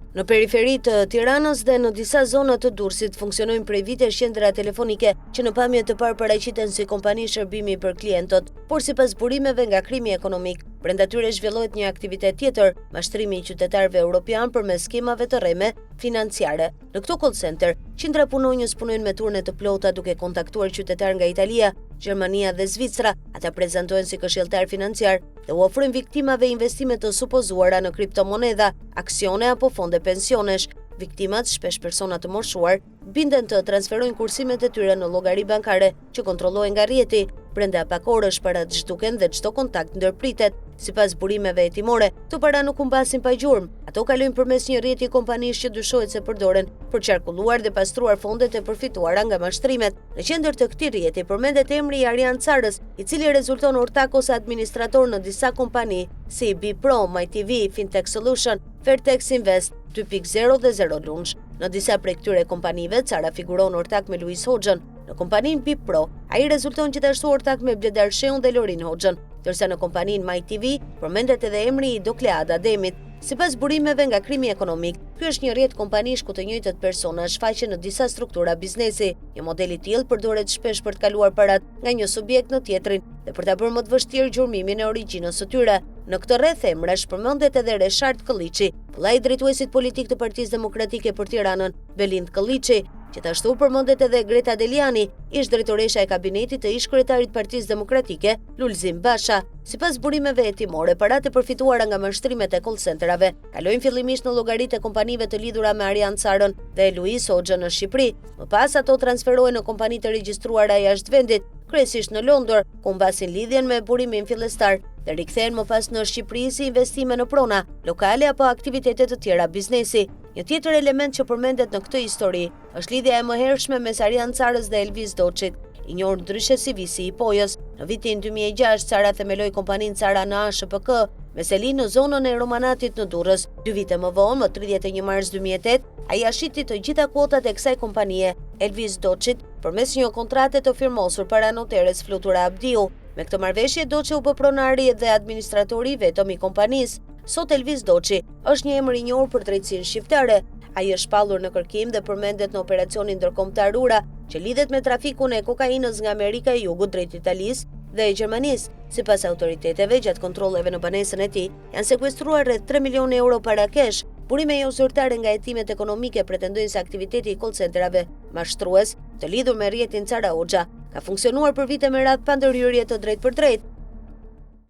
Në periferi të Tiranës dhe në disa zona të Durrësit funksionojnë prej vitesh qendra telefonike që në pamje të parë paraqiten si kompani shërbimi për klientët, por sipas burimeve nga krimi ekonomik, brenda tyre zhvillohet një aktivitet tjetër, mashtrimi i qytetarëve europian përmes skemave të rreme financiare. Në këto call center, qindra punonjës punojnë me turne të plota duke kontaktuar qytetarë nga Italia, Gjermania dhe Zvicra. Ata prezantohen si këshilltar financiar dhe u ofrojnë viktimave investime të supozuara në kriptomonedha, aksione apo fonde pensionesh. Viktimat, shpesh persona të moshuar, binden të transferojnë kursimet e tyre në llogari bankare që kontrollohen nga rrjeti. Brenda pak orësh para zhduken dhe çdo kontakt ndërpritet. Sipas burimeve hetimore, këto para nuk humbasin pa gjurmë. Ato kalojnë përmes një rrjeti kompanish që dyshohet se përdoren për qarkulluar dhe pastruar fondet e përfituara nga mashtrimet. Në qendër të këtij rrjeti përmendet emri i Arjan Carës, i cili rezulton ortak ose administrator në disa kompani si Bipro, MyTV, Fintech Solution, Fairtex Invest 2.0 dhe Zero Lunch. Në disa prej këtyre kompanive, Cara figuron ortak me Luis Hoxhën. Në kompaninë Bipro, ai rezulton gjithashtu ortak me Bledar Sheun dhe Lorin Hoxhën, ndërsa në kompaninë MyTV përmendet edhe emri i Dokleada Ademit. Sipas burimeve nga krimi ekonomik, ky është një rrjet kompanish ku të njëjtët persona shfaqen në disa struktura biznesi. Një model i tillë përdoret shpesh për të kaluar parat nga një subjekt në tjetrin dhe për ta bërë më të vështirë gjurmimin e origjinës së tyre. Në këtë rreth emrash përmendet edhe Reshard Kolliçi, vëllai i drejtuesit politik të Partisë Demokratike për Tiranën, Belind Kolliçi. Gjithashtu përmendet edhe Greta Deliani, ish drejtoresha e kabinetit të ish kryetarit Partisë Demokratike, Lulzim Basha. Sipas burimeve hetimore, paratë e përfituara nga mashtrimet e call centerave kalojnë fillimisht në llogaritë e kompanive të lidhura me Arjan Carën dhe Luis Hoxhën në Shqipëri. Më pas ato transferohen në kompani të regjistruara jashtë vendit, kryesisht në Londër, ku mbasin lidhjen me burimin fillestar dhe rikthehen më pas në Shqipëri si investime në prona lokale apo aktivitete të tjera biznesi. Një tjetër element që përmendet në këtë histori është lidhja e mëhershme mes Arjan Carës dhe Elvis Doçit, i njohur ndryshe si Visi i Pojës. Në vitin 2006, Cara themeloi kompaninë Cara në ASHPK me seli në zonën e Romanatit në Durrës. 2 vite më vonë, më 31 mars 2008, ai ashiti të gjitha kuotat e kësaj kompanie, Elvis Doçit, përmes një kontrate të firmosur para noteres Flutura Abdiu. Me këtë marrëveshje, Doçi u bë pronari dhe administratori i vetëm i kompanisë. Sot Elvis Doçi është një emër i njohur për drejtsinë shqiptare. Ai është shpallur në kërkim dhe përmendet në operacionin ndërkombëtar Ura, që lidhet me trafikun e kokainës nga Amerika e Jugut drejt Italisë dhe Gjermanisë. Sipas autoriteteve, gjatë kontrolleve në banesën e tij, janë sekuestruar rreth 3 milionë euro para kesh. Burime jo zyrtare nga hetimet ekonomike pretendojnë se aktiviteti i call centerave mashtrues të lidhur me rrjetin Cara Hoxha ka funksionuar për vite me radhë pa ndërhyrje të drejtë për drejtë.